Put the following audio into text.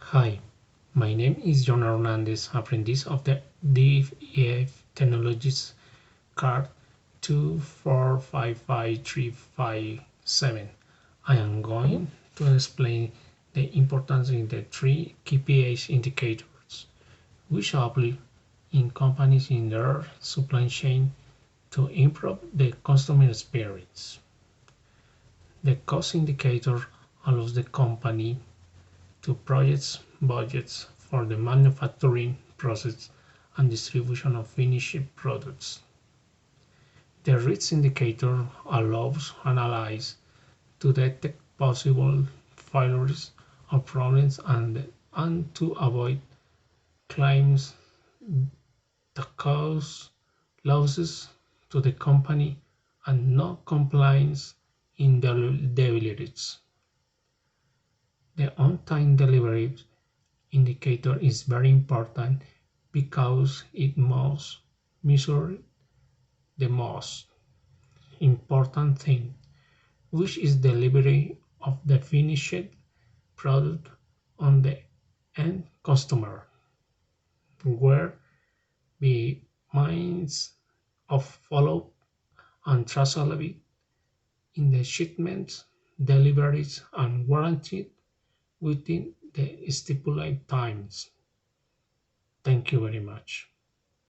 Hi, my name is John Hernandez, apprentice of the DFEF Technologies card 2455357. I am going to explain the importance in the three KPI indicators, which apply in companies in their supply chain to improve the customer experience. The cost indicator allows the company to project budgets for the manufacturing process and distribution of finished products. The risk indicator allows analysts to detect possible failures or problems and to avoid claims that cause losses to the company and non-compliance in deliveries. The on-time delivery indicator is very important because it must measure the most important thing, which is delivery of the finished product on the end customer, where the means of follow and traceability in the shipments, deliveries, and warranted within the stipulated times. Thank you very much.